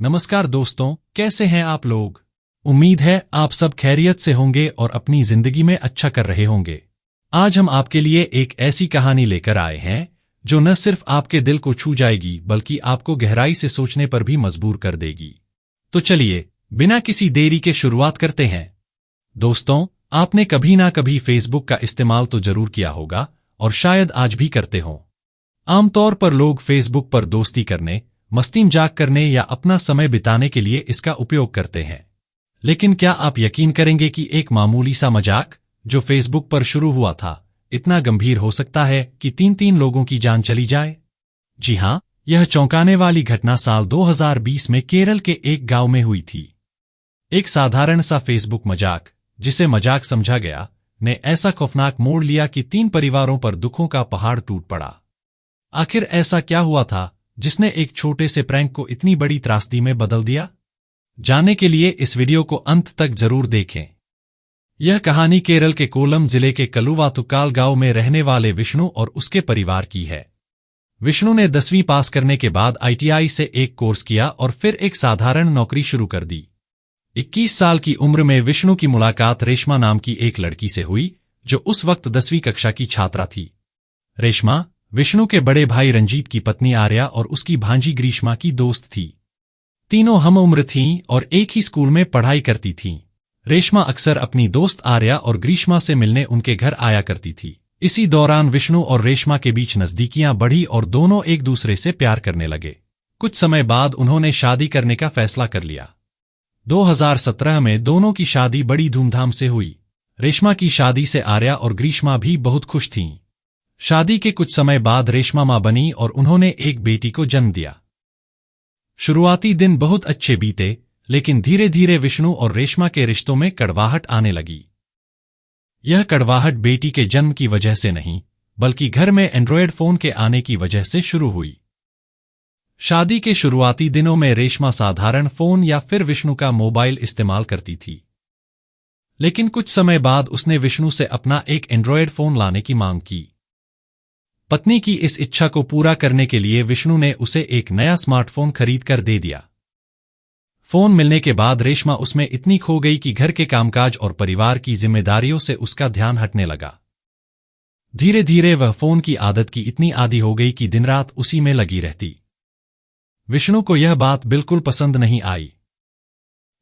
नमस्कार दोस्तों, कैसे हैं आप लोग। उम्मीद है आप सब खैरियत से होंगे और अपनी जिंदगी में अच्छा कर रहे होंगे। आज हम आपके लिए एक ऐसी कहानी लेकर आए हैं जो न सिर्फ आपके दिल को छू जाएगी बल्कि आपको गहराई से सोचने पर भी मजबूर कर देगी। तो चलिए बिना किसी देरी के शुरुआत करते हैं। दोस्तों, आपने कभी ना कभी फेसबुक का इस्तेमाल तो जरूर किया होगा और शायद आज भी करते हों। आमतौर पर लोग फेसबुक पर दोस्ती करने, मस्ती मजाक करने या अपना समय बिताने के लिए इसका उपयोग करते हैं। लेकिन क्या आप यकीन करेंगे कि एक मामूली सा मजाक जो फेसबुक पर शुरू हुआ था, इतना गंभीर हो सकता है कि तीन लोगों की जान चली जाए? जी हां, यह चौंकाने वाली घटना साल 2020 में केरल के एक गांव में हुई थी। एक साधारण सा फेसबुक मजाक, जिसे मजाक समझा गया, ने ऐसा खौफनाक मोड़ लिया कि 3 परिवारों पर दुखों का पहाड़ टूट पड़ा। आखिर ऐसा क्या हुआ था जिसने एक छोटे से प्रैंक को इतनी बड़ी त्रासदी में बदल दिया? जानने के लिए इस वीडियो को अंत तक जरूर देखें। यह कहानी केरल के कोल्लम जिले के कलुवातुक्काल गांव में रहने वाले विष्णु और उसके परिवार की है। विष्णु ने 10वीं पास करने के बाद ITI से एक कोर्स किया और फिर एक साधारण नौकरी शुरू कर दी। 21 साल की उम्र में विष्णु की मुलाकात रेशमा नाम की एक लड़की से हुई जो उस वक्त 10वीं कक्षा की छात्रा थी। रेशमा विष्णु के बड़े भाई रंजीत की पत्नी आर्या और उसकी भांजी ग्रीष्मा की दोस्त थी। तीनों हम उम्र थीं और एक ही स्कूल में पढ़ाई करती थीं। रेशमा अक्सर अपनी दोस्त आर्या और ग्रीष्मा से मिलने उनके घर आया करती थी। इसी दौरान विष्णु और रेशमा के बीच नजदीकियां बढ़ी और दोनों एक दूसरे से प्यार करने लगे। कुछ समय बाद उन्होंने शादी करने का फैसला कर लिया। 2017 में दोनों की शादी बड़ी धूमधाम से हुई। रेशमा की शादी से आर्या और ग्रीष्मा भी बहुत खुश थीं। शादी के कुछ समय बाद रेशमा मां बनी और उन्होंने एक बेटी को जन्म दिया। शुरुआती दिन बहुत अच्छे बीते, लेकिन धीरे धीरे विष्णु और रेशमा के रिश्तों में कड़वाहट आने लगी। यह कड़वाहट बेटी के जन्म की वजह से नहीं, बल्कि घर में एंड्रॉयड फोन के आने की वजह से शुरू हुई। शादी के शुरुआती दिनों में रेशमा साधारण फोन या फिर विष्णु का मोबाइल इस्तेमाल करती थी। लेकिन कुछ समय बाद उसने विष्णु से अपना एक एंड्रॉयड फोन लाने की मांग की। पत्नी की इस इच्छा को पूरा करने के लिए विष्णु ने उसे एक नया स्मार्टफोन खरीद कर दे दिया। फोन मिलने के बाद रेशमा उसमें इतनी खो गई कि घर के कामकाज और परिवार की जिम्मेदारियों से उसका ध्यान हटने लगा। धीरे धीरे वह फोन की आदत की इतनी आदी हो गई कि दिन रात उसी में लगी रहती। विष्णु को यह बात बिल्कुल पसंद नहीं आई।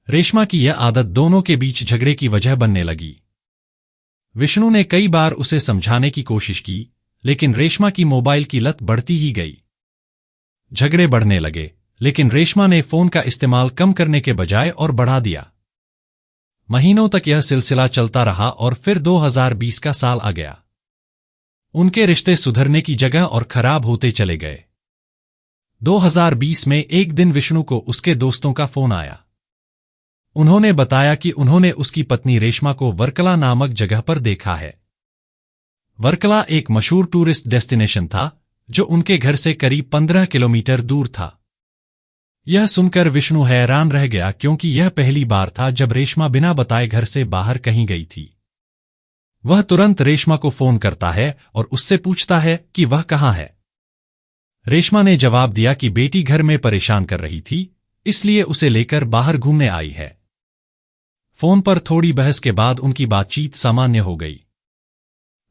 रेशमा की यह आदत दोनों के बीच झगड़े की वजह बनने लगी। विष्णु ने कई बार उसे समझाने की कोशिश की, लेकिन रेशमा की मोबाइल की लत बढ़ती ही गई। झगड़े बढ़ने लगे, लेकिन रेशमा ने फोन का इस्तेमाल कम करने के बजाय और बढ़ा दिया। महीनों तक यह सिलसिला चलता रहा और फिर 2020 का साल आ गया। उनके रिश्ते सुधरने की जगह और खराब होते चले गए। 2020 में एक दिन विष्णु को उसके दोस्तों का फोन आया। उन्होंने बताया कि उन्होंने उसकी पत्नी रेशमा को वर्कला नामक जगह पर देखा है। वर्कला एक मशहूर टूरिस्ट डेस्टिनेशन था जो उनके घर से करीब 15 किलोमीटर दूर था। यह सुनकर विष्णु हैरान रह गया क्योंकि यह पहली बार था जब रेशमा बिना बताए घर से बाहर कहीं गई थी। वह तुरंत रेशमा को फोन करता है और उससे पूछता है कि वह कहाँ है। रेशमा ने जवाब दिया कि बेटी घर में परेशान कर रही थी, इसलिए उसे लेकर बाहर घूमने आई है। फोन पर थोड़ी बहस के बाद उनकी बातचीत सामान्य हो गई।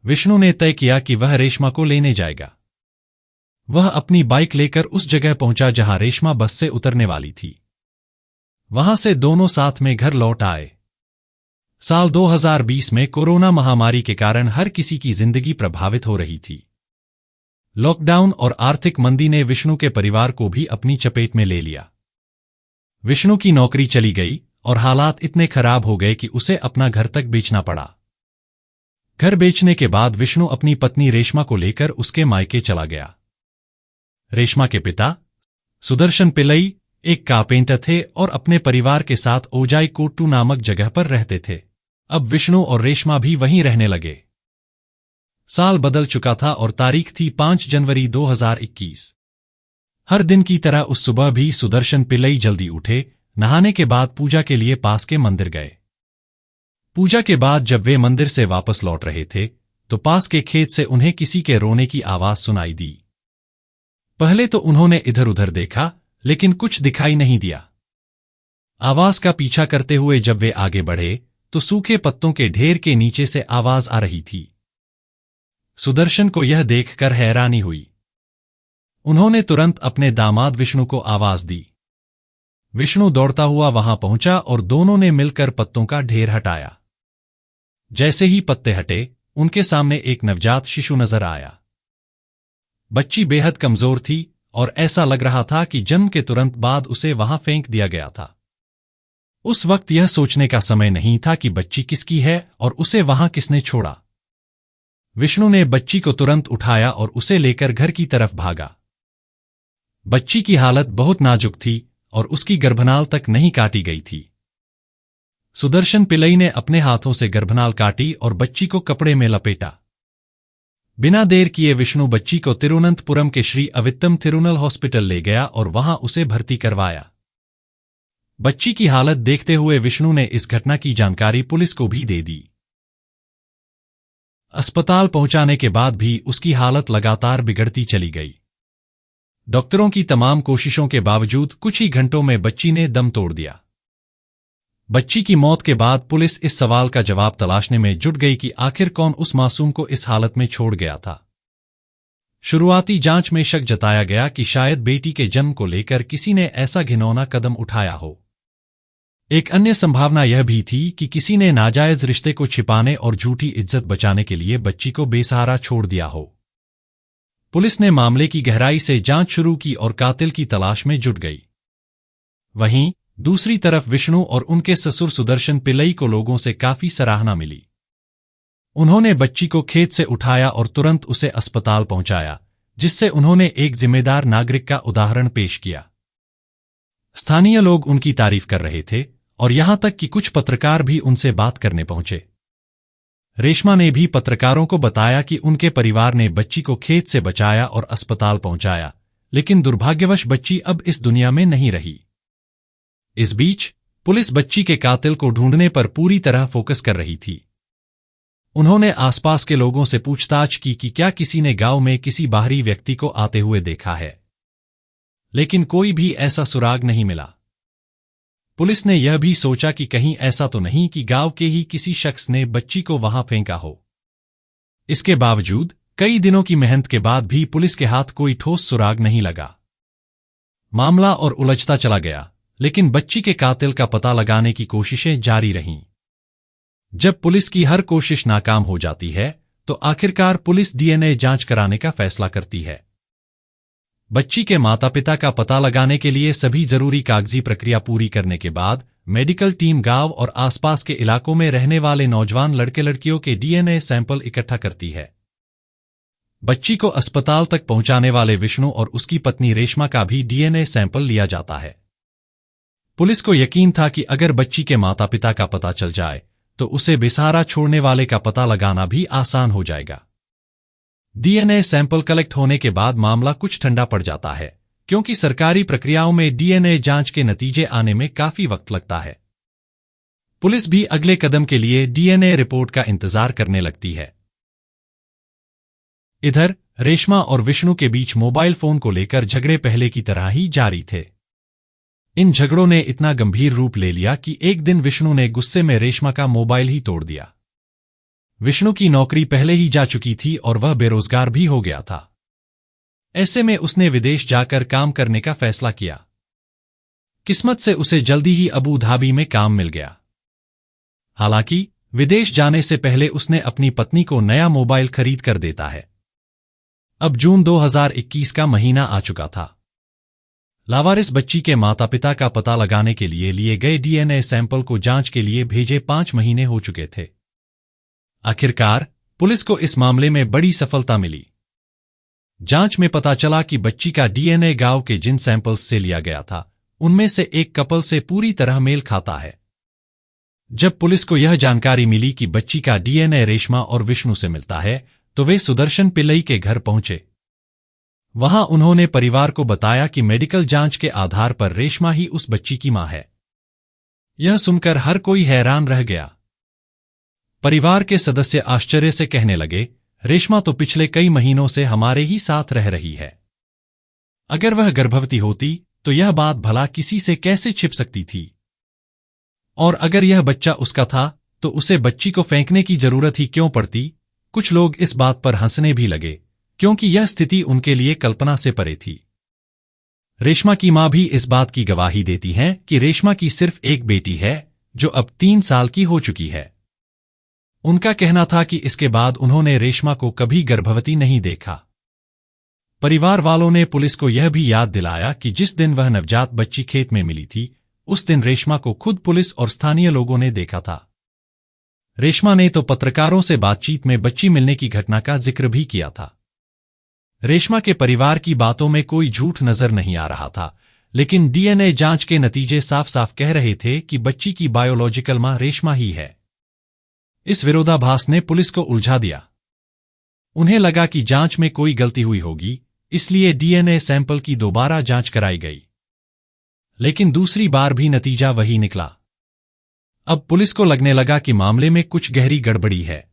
विष्णु ने तय किया कि वह रेशमा को लेने जाएगा। वह अपनी बाइक लेकर उस जगह पहुंचा जहां रेशमा बस से उतरने वाली थी। वहां से दोनों साथ में घर लौट आए। साल 2020 में कोरोना महामारी के कारण हर किसी की जिंदगी प्रभावित हो रही थी। लॉकडाउन और आर्थिक मंदी ने विष्णु के परिवार को भी अपनी चपेट में ले लिया। विष्णु की नौकरी चली गई और हालात इतने खराब हो गए कि उसे अपना घर तक बेचना पड़ा। घर बेचने के बाद विष्णु अपनी पत्नी रेशमा को लेकर उसके मायके चला गया। रेशमा के पिता सुदर्शन पिल्लई एक कारपेंटर थे और अपने परिवार के साथ ओजाई कोट्टू नामक जगह पर रहते थे। अब विष्णु और रेशमा भी वहीं रहने लगे। साल बदल चुका था और तारीख थी 5 जनवरी 2021। हर दिन की तरह उस सुबह भी सुदर्शन पिल्लई जल्दी उठे, नहाने के बाद पूजा के लिए पास के मंदिर गए। पूजा के बाद जब वे मंदिर से वापस लौट रहे थे तो पास के खेत से उन्हें किसी के रोने की आवाज सुनाई दी। पहले तो उन्होंने इधर उधर देखा, लेकिन कुछ दिखाई नहीं दिया। आवाज का पीछा करते हुए जब वे आगे बढ़े तो सूखे पत्तों के ढेर के नीचे से आवाज आ रही थी। सुदर्शन को यह देखकर हैरानी हुई। उन्होंने तुरंत अपने दामाद विष्णु को आवाज दी। विष्णु दौड़ता हुआ वहां पहुंचा और दोनों ने मिलकर पत्तों का ढेर हटाया। जैसे ही पत्ते हटे, उनके सामने एक नवजात शिशु नजर आया। बच्ची बेहद कमजोर थी और ऐसा लग रहा था कि जन्म के तुरंत बाद उसे वहां फेंक दिया गया था। उस वक्त यह सोचने का समय नहीं था कि बच्ची किसकी है और उसे वहां किसने छोड़ा। विष्णु ने बच्ची को तुरंत उठाया और उसे लेकर घर की तरफ भागा। बच्ची की हालत बहुत नाजुक थी और उसकी गर्भनाल तक नहीं काटी गई थी। सुदर्शन पिल्लई ने अपने हाथों से गर्भनाल काटी और बच्ची को कपड़े में लपेटा। बिना देर किए विष्णु बच्ची को तिरुवनंतपुरम के श्री अवित्तम थिरुनल हॉस्पिटल ले गया और वहां उसे भर्ती करवाया। बच्ची की हालत देखते हुए विष्णु ने इस घटना की जानकारी पुलिस को भी दे दी। अस्पताल पहुंचाने के बाद भी उसकी हालत लगातार बिगड़ती चली गई। डॉक्टरों की तमाम कोशिशों के बावजूद कुछ ही घंटों में बच्ची ने दम तोड़ दिया। बच्ची की मौत के बाद पुलिस इस सवाल का जवाब तलाशने में जुट गई कि आखिर कौन उस मासूम को इस हालत में छोड़ गया था। शुरुआती जांच में शक जताया गया कि शायद बेटी के जन्म को लेकर किसी ने ऐसा घिनौना कदम उठाया हो। एक अन्य संभावना यह भी थी कि किसी ने नाजायज रिश्ते को छिपाने और झूठी इज्जत बचाने के लिए बच्ची को बेसहारा छोड़ दिया हो। पुलिस ने मामले की गहराई से जांच शुरू की और कातिल की तलाश में जुट गई। वहीं दूसरी तरफ विष्णु और उनके ससुर सुदर्शन पिल्लई को लोगों से काफी सराहना मिली। उन्होंने बच्ची को खेत से उठाया और तुरंत उसे अस्पताल पहुंचाया, जिससे उन्होंने एक जिम्मेदार नागरिक का उदाहरण पेश किया। स्थानीय लोग उनकी तारीफ कर रहे थे और यहां तक कि कुछ पत्रकार भी उनसे बात करने पहुंचे। रेशमा ने भी पत्रकारों को बताया कि उनके परिवार ने बच्ची को खेत से बचाया और अस्पताल पहुंचाया, लेकिन दुर्भाग्यवश बच्ची अब इस दुनिया में नहीं रही। इस बीच पुलिस बच्ची के कातिल को ढूंढने पर पूरी तरह फोकस कर रही थी। उन्होंने आसपास के लोगों से पूछताछ की कि क्या किसी ने गांव में किसी बाहरी व्यक्ति को आते हुए देखा है, लेकिन कोई भी ऐसा सुराग नहीं मिला। पुलिस ने यह भी सोचा कि कहीं ऐसा तो नहीं कि गांव के ही किसी शख्स ने बच्ची को वहां फेंका हो। इसके बावजूद कई दिनों की मेहनत के बाद भी पुलिस के हाथ कोई ठोस सुराग नहीं लगा। मामला और उलझता चला गया, लेकिन बच्ची के कातिल का पता लगाने की कोशिशें जारी रहीं। जब पुलिस की हर कोशिश नाकाम हो जाती है, तो आखिरकार पुलिस डीएनए जांच कराने का फैसला करती है। बच्ची के माता-पिता का पता लगाने के लिए सभी जरूरी कागजी प्रक्रिया पूरी करने के बाद मेडिकल टीम गांव और आसपास के इलाकों में रहने वाले नौजवान लड़के-लड़कियों के डीएनए सैंपल इकट्ठा करती है। बच्ची को अस्पताल तक पहुंचाने वाले विष्णु और उसकी पत्नी रेशमा का भी डीएनए सैंपल लिया जाता है। पुलिस को यकीन था कि अगर बच्ची के माता-पिता का पता चल जाए, तो उसे बेसहारा छोड़ने वाले का पता लगाना भी आसान हो जाएगा। डीएनए सैंपल कलेक्ट होने के बाद मामला कुछ ठंडा पड़ जाता है, क्योंकि सरकारी प्रक्रियाओं में डीएनए जांच के नतीजे आने में काफी वक्त लगता है। पुलिस भी अगले कदम के लिए डीएनए रिपोर्ट का इंतजार करने लगती है। इधर रेशमा और विष्णु के बीच मोबाइल फोन को लेकर झगड़े पहले की तरह ही जारी थे। इन झगड़ों ने इतना गंभीर रूप ले लिया कि एक दिन विष्णु ने गुस्से में रेशमा का मोबाइल ही तोड़ दिया। विष्णु की नौकरी पहले ही जा चुकी थी और वह बेरोजगार भी हो गया था। ऐसे में उसने विदेश जाकर काम करने का फैसला किया। किस्मत से उसे जल्दी ही अबू धाबी में काम मिल गया। हालांकि विदेश जाने से पहले उसने अपनी पत्नी को नया मोबाइल खरीद कर देता है। अब जून 2021 का महीना आ चुका था। लावारिस बच्ची के माता-पिता का पता लगाने के लिए गए डीएनए सैंपल को जांच के लिए भेजे 5 महीने हो चुके थे। आखिरकार पुलिस को इस मामले में बड़ी सफलता मिली। जांच में पता चला कि बच्ची का डीएनए गांव के जिन सैंपल्स से लिया गया था, उनमें से एक कपल से पूरी तरह मेल खाता है। जब पुलिस को यह जानकारी मिली कि बच्ची का डीएनए रेशमा और विष्णु से मिलता है, तो वे सुदर्शन पिल्लई के घर पहुंचे। वहां उन्होंने परिवार को बताया कि मेडिकल जांच के आधार पर रेशमा ही उस बच्ची की मां है। यह सुनकर हर कोई हैरान रह गया। परिवार के सदस्य आश्चर्य से कहने लगे, रेशमा तो पिछले कई महीनों से हमारे ही साथ रह रही है। अगर वह गर्भवती होती तो यह बात भला किसी से कैसे छिप सकती थी। और अगर यह बच्चा उसका था तो उसे बच्ची को फेंकने की जरूरत ही क्यों पड़ती। कुछ लोग इस बात पर हंसने भी लगे क्योंकि यह स्थिति उनके लिए कल्पना से परे थी। रेशमा की मां भी इस बात की गवाही देती हैं कि रेशमा की सिर्फ एक बेटी है जो अब 3 साल की हो चुकी है। उनका कहना था कि इसके बाद उन्होंने रेशमा को कभी गर्भवती नहीं देखा। परिवार वालों ने पुलिस को यह भी याद दिलाया कि जिस दिन वह नवजात बच्ची खेत में मिली थी उस दिन रेशमा को खुद पुलिस और स्थानीय लोगों ने देखा था। रेशमा ने तो पत्रकारों से बातचीत में बच्ची मिलने की घटना का जिक्र भी किया था। रेशमा के परिवार की बातों में कोई झूठ नजर नहीं आ रहा था, लेकिन डीएनए जांच के नतीजे साफ साफ कह रहे थे कि बच्ची की बायोलॉजिकल मां रेशमा ही है। इस विरोधाभास ने पुलिस को उलझा दिया। उन्हें लगा कि जांच में कोई गलती हुई होगी, इसलिए डीएनए सैंपल की दोबारा जांच कराई गई। लेकिन दूसरी बार भी नतीजा वही निकला। अब पुलिस को लगने लगा कि मामले में कुछ गहरी गड़बड़ी है।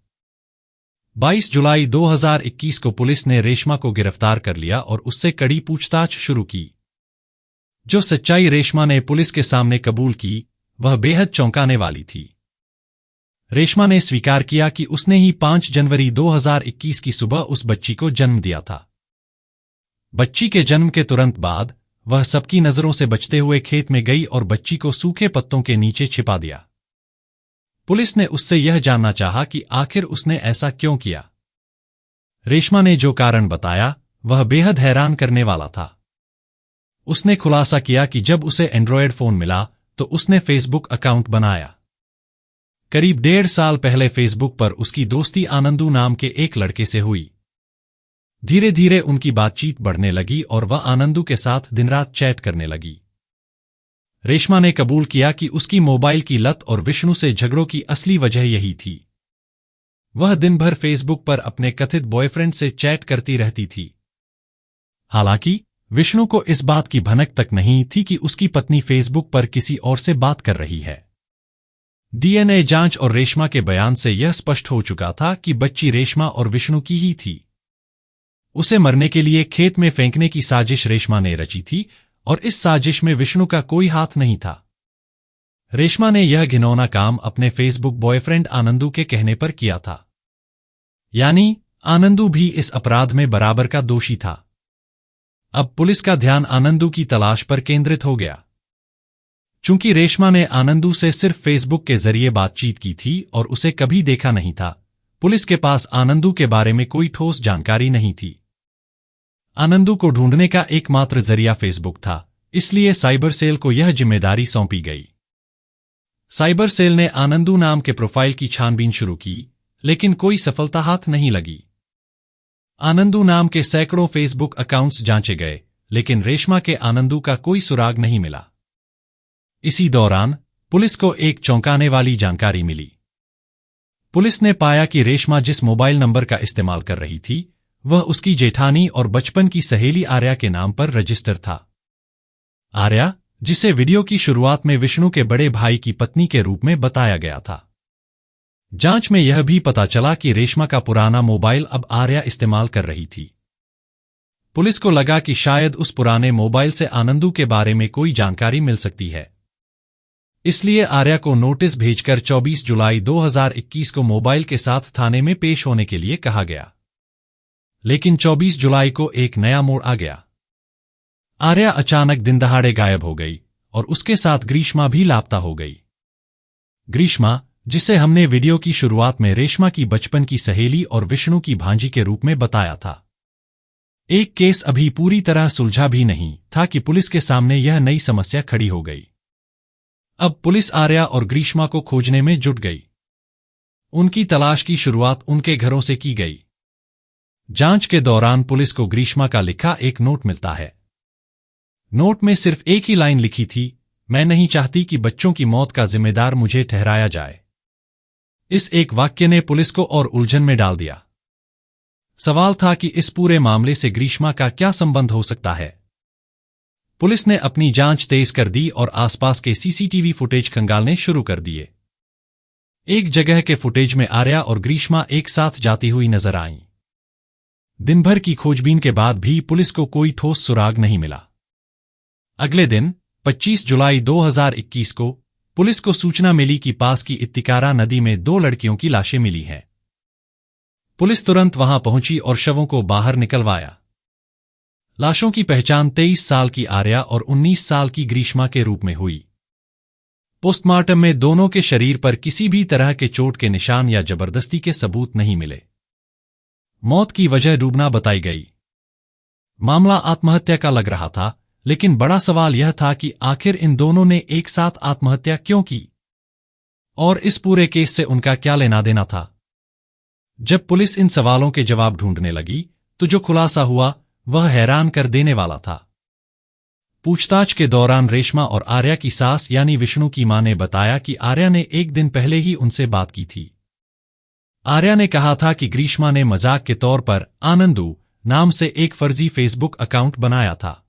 22 जुलाई 2021 को पुलिस ने रेशमा को गिरफ्तार कर लिया और उससे कड़ी पूछताछ शुरू की। जो सच्चाई रेशमा ने पुलिस के सामने कबूल की वह बेहद चौंकाने वाली थी। रेशमा ने स्वीकार किया कि उसने ही 5 जनवरी 2021 की सुबह उस बच्ची को जन्म दिया था। बच्ची के जन्म के तुरंत बाद वह सबकी नजरों से बचते हुए खेत में गई और बच्ची को सूखे पत्तों के नीचे छिपा दिया। पुलिस ने उससे यह जानना चाहा कि आखिर उसने ऐसा क्यों किया। रेशमा ने जो कारण बताया वह बेहद हैरान करने वाला था। उसने खुलासा किया कि जब उसे एंड्रॉयड फोन मिला तो उसने फेसबुक अकाउंट बनाया। करीब 1.5 साल पहले फेसबुक पर उसकी दोस्ती आनंदू नाम के एक लड़के से हुई। धीरे धीरे उनकी बातचीत बढ़ने लगी और वह आनंदू के साथ दिन रात चैट करने लगी। रेशमा ने कबूल किया कि उसकी मोबाइल की लत और विष्णु से झगड़ों की असली वजह यही थी। वह दिन भर फेसबुक पर अपने कथित बॉयफ्रेंड से चैट करती रहती थी। हालांकि विष्णु को इस बात की भनक तक नहीं थी कि उसकी पत्नी फेसबुक पर किसी और से बात कर रही है। डीएनए जांच और रेशमा के बयान से यह स्पष्ट हो चुका था कि बच्ची रेशमा और विष्णु की ही थी। उसे मरने के लिए खेत में फेंकने की साजिश रेशमा ने रची थी और इस साजिश में विष्णु का कोई हाथ नहीं था। रेशमा ने यह घिनौना काम अपने फेसबुक बॉयफ्रेंड आनंदू के कहने पर किया था। यानी आनंदू भी इस अपराध में बराबर का दोषी था। अब पुलिस का ध्यान आनंदू की तलाश पर केंद्रित हो गया। चूंकि रेशमा ने आनंदू से सिर्फ फेसबुक के जरिए बातचीत की थी और उसे कभी देखा नहीं था, पुलिस के पास आनंदू के बारे में कोई ठोस जानकारी नहीं थी। आनंदू को ढूंढने का एकमात्र जरिया फेसबुक था, इसलिए साइबर सेल को यह जिम्मेदारी सौंपी गई। साइबर सेल ने आनंदू नाम के प्रोफाइल की छानबीन शुरू की, लेकिन कोई सफलता हाथ नहीं लगी। आनंदू नाम के सैकड़ों फेसबुक अकाउंट्स जांचे गए, लेकिन रेशमा के आनंदू का कोई सुराग नहीं मिला। इसी दौरान पुलिस को एक चौंकाने वाली जानकारी मिली। पुलिस ने पाया कि रेशमा जिस मोबाइल नंबर का इस्तेमाल कर रही थी वह उसकी जेठानी और बचपन की सहेली आर्या के नाम पर रजिस्टर था। आर्या, जिसे वीडियो की शुरुआत में विष्णु के बड़े भाई की पत्नी के रूप में बताया गया था। जांच में यह भी पता चला कि रेशमा का पुराना मोबाइल अब आर्या इस्तेमाल कर रही थी। पुलिस को लगा कि शायद उस पुराने मोबाइल से आनंदू के बारे में कोई जानकारी मिल सकती है। इसलिए आर्या को नोटिस भेजकर 24 जुलाई 2021 को मोबाइल के साथ थाने में पेश होने के लिए कहा गया। लेकिन 24 जुलाई को एक नया मोड़ आ गया। आर्या अचानक दिनदहाड़े गायब हो गई और उसके साथ ग्रीष्मा भी लापता हो गई। ग्रीष्मा, जिसे हमने वीडियो की शुरुआत में रेशमा की बचपन की सहेली और विष्णु की भांजी के रूप में बताया था। एक केस अभी पूरी तरह सुलझा भी नहीं था कि पुलिस के सामने यह नई समस्या खड़ी हो गई। अब पुलिस आर्या और ग्रीष्मा को खोजने में जुट गई। उनकी तलाश की शुरुआत उनके घरों से की गई। जांच के दौरान पुलिस को ग्रीष्मा का लिखा एक नोट मिलता है। नोट में सिर्फ एक ही लाइन लिखी थी, मैं नहीं चाहती कि बच्चों की मौत का जिम्मेदार मुझे ठहराया जाए। इस एक वाक्य ने पुलिस को और उलझन में डाल दिया। सवाल था कि इस पूरे मामले से ग्रीष्मा का क्या संबंध हो सकता है। पुलिस ने अपनी जांच तेज कर दी और आसपास के सीसीटीवी फुटेज खंगालने शुरू कर दिए। एक जगह के फुटेज में आर्या और ग्रीष्मा एक साथ जाती हुई नजर आईं। दिन भर की खोजबीन के बाद भी पुलिस को कोई ठोस सुराग नहीं मिला। अगले दिन 25 जुलाई 2021 को पुलिस को सूचना मिली कि पास की इत्तिकारा नदी में 2 लड़कियों की लाशें मिली हैं। पुलिस तुरंत वहां पहुंची और शवों को बाहर निकलवाया। लाशों की पहचान 23 साल की आर्या और 19 साल की ग्रीष्मा के रूप में हुई। पोस्टमार्टम में दोनों के शरीर पर किसी भी तरह के चोट के निशान या जबरदस्ती के सबूत नहीं मिले। मौत की वजह डूबना बताई गई। मामला आत्महत्या का लग रहा था, लेकिन बड़ा सवाल यह था कि आखिर इन दोनों ने एक साथ आत्महत्या क्यों की और इस पूरे केस से उनका क्या लेना देना था। जब पुलिस इन सवालों के जवाब ढूंढने लगी तो जो खुलासा हुआ वह हैरान कर देने वाला था। पूछताछ के दौरान रेशमा और आर्या की सास यानी विष्णु की मां ने बताया कि आर्या ने एक दिन पहले ही उनसे बात की थी। आर्या ने कहा था कि ग्रीष्मा ने मजाक के तौर पर आनंदू नाम से एक फर्जी फेसबुक अकाउंट बनाया था।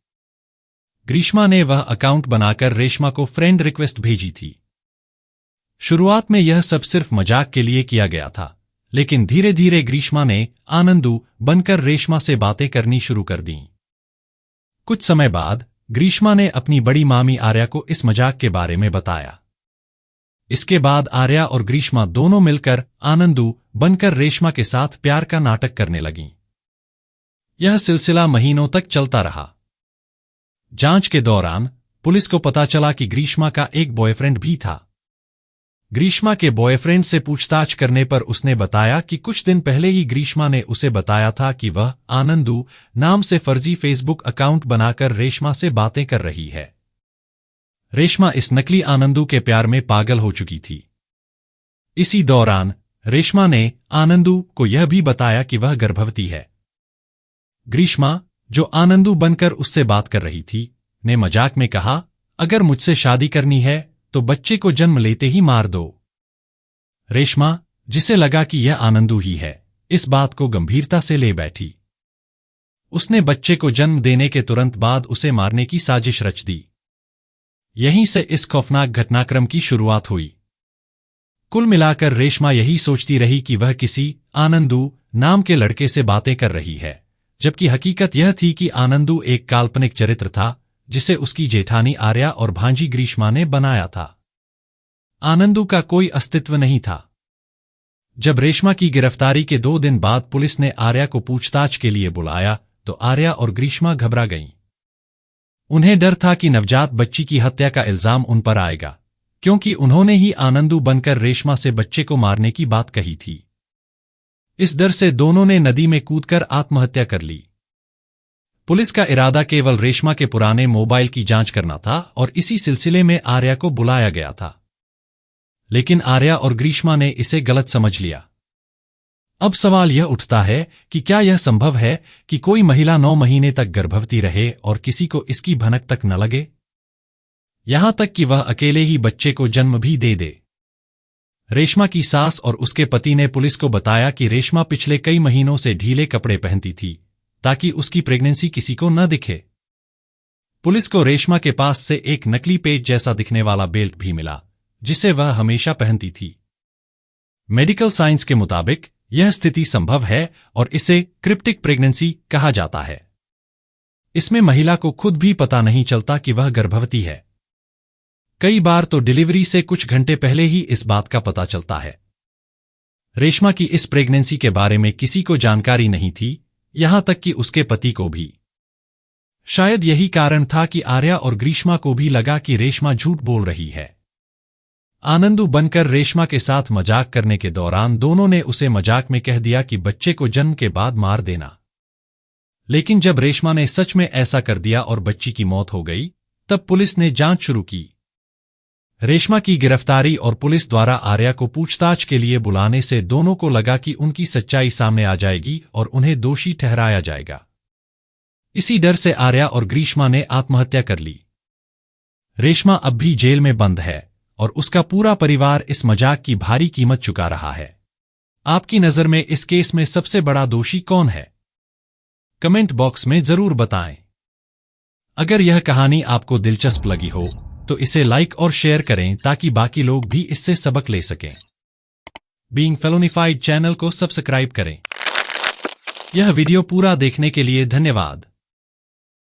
ग्रीष्मा ने वह अकाउंट बनाकर रेशमा को फ्रेंड रिक्वेस्ट भेजी थी। शुरुआत में यह सब सिर्फ मजाक के लिए किया गया था, लेकिन धीरे धीरे ग्रीष्मा ने आनंदू बनकर रेशमा से बातें करनी शुरू कर दीं। कुछ समय बाद ग्रीष्मा ने अपनी बड़ी मामी आर्या को इस मजाक के बारे में बताया। इसके बाद आर्या और ग्रीष्मा दोनों मिलकर आनंदू बनकर रेशमा के साथ प्यार का नाटक करने लगीं। यह सिलसिला महीनों तक चलता रहा। जांच के दौरान पुलिस को पता चला कि ग्रीष्मा का एक बॉयफ्रेंड भी था। ग्रीष्मा के बॉयफ्रेंड से पूछताछ करने पर उसने बताया कि कुछ दिन पहले ही ग्रीष्मा ने उसे बताया था कि वह आनंदू नाम से फर्जी फेसबुक अकाउंट बनाकर रेशमा से बातें कर रही है। रेशमा इस नकली आनंदू के प्यार में पागल हो चुकी थी। इसी दौरान रेशमा ने आनंदू को यह भी बताया कि वह गर्भवती है। ग्रीष्मा, जो आनंदू बनकर उससे बात कर रही थी, ने मजाक में कहा, अगर मुझसे शादी करनी है तो बच्चे को जन्म लेते ही मार दो। रेशमा, जिसे लगा कि यह आनंदू ही है, इस बात को गंभीरता से ले बैठी। उसने बच्चे को जन्म देने के तुरंत बाद उसे मारने की साजिश रच दी। यहीं से इस खौफनाक घटनाक्रम की शुरुआत हुई। कुल मिलाकर रेशमा यही सोचती रही कि वह किसी आनंदू नाम के लड़के से बातें कर रही है, जबकि हकीकत यह थी कि आनंदू एक काल्पनिक चरित्र था जिसे उसकी जेठानी आर्या और भांजी ग्रीष्मा ने बनाया था। आनंदू का कोई अस्तित्व नहीं था। जब रेशमा की गिरफ्तारी के 2 दिन बाद पुलिस ने आर्या को पूछताछ के लिए बुलाया तो आर्या और ग्रीष्मा घबरा गईं। उन्हें डर था कि नवजात बच्ची की हत्या का इल्जाम उन पर आएगा, क्योंकि उन्होंने ही आनंदू बनकर रेशमा से बच्चे को मारने की बात कही थी। इस डर से दोनों ने नदी में कूदकर आत्महत्या कर ली। पुलिस का इरादा केवल रेशमा के पुराने मोबाइल की जांच करना था और इसी सिलसिले में आर्या को बुलाया गया था। लेकिन आर्या और ग्रीष्मा ने इसे गलत समझ लिया। अब सवाल यह उठता है कि क्या यह संभव है कि कोई महिला 9 महीने तक गर्भवती रहे और किसी को इसकी भनक तक न लगे, यहां तक कि वह अकेले ही बच्चे को जन्म भी दे दे। रेशमा की सास और उसके पति ने पुलिस को बताया कि रेशमा पिछले कई महीनों से ढीले कपड़े पहनती थी ताकि उसकी प्रेगनेंसी किसी को न दिखे। पुलिस को रेशमा के पास से एक नकली पेज जैसा दिखने वाला बेल्ट भी मिला, जिसे वह हमेशा पहनती थी। मेडिकल साइंस के मुताबिक यह स्थिति संभव है और इसे क्रिप्टिक प्रेगनेंसी कहा जाता है। इसमें महिला को खुद भी पता नहीं चलता कि वह गर्भवती है। कई बार तो डिलीवरी से कुछ घंटे पहले ही इस बात का पता चलता है। रेशमा की इस प्रेगनेंसी के बारे में किसी को जानकारी नहीं थी, यहां तक कि उसके पति को भी। शायद यही कारण था कि आर्या और ग्रीष्मा को भी लगा कि रेशमा झूठ बोल रही है। आनंदू बनकर रेशमा के साथ मजाक करने के दौरान दोनों ने उसे मजाक में कह दिया कि बच्चे को जन्म के बाद मार देना। लेकिन जब रेशमा ने सच में ऐसा कर दिया और बच्ची की मौत हो गई, तब पुलिस ने जांच शुरू की। रेशमा की गिरफ्तारी और पुलिस द्वारा आर्या को पूछताछ के लिए बुलाने से दोनों को लगा कि उनकी सच्चाई सामने आ जाएगी और उन्हें दोषी ठहराया जाएगा। इसी डर से आर्या और ग्रीष्मा ने आत्महत्या कर ली। रेशमा अब भी जेल में बंद है और उसका पूरा परिवार इस मजाक की भारी कीमत चुका रहा है। आपकी नजर में इस केस में सबसे बड़ा दोषी कौन है? कमेंट बॉक्स में जरूर बताएं। अगर यह कहानी आपको दिलचस्प लगी हो तो इसे लाइक और शेयर करें ताकि बाकी लोग भी इससे सबक ले सकें। बीइंग फेलोनिफाइड चैनल को सब्सक्राइब करें। यह वीडियो पूरा देखने के लिए धन्यवाद।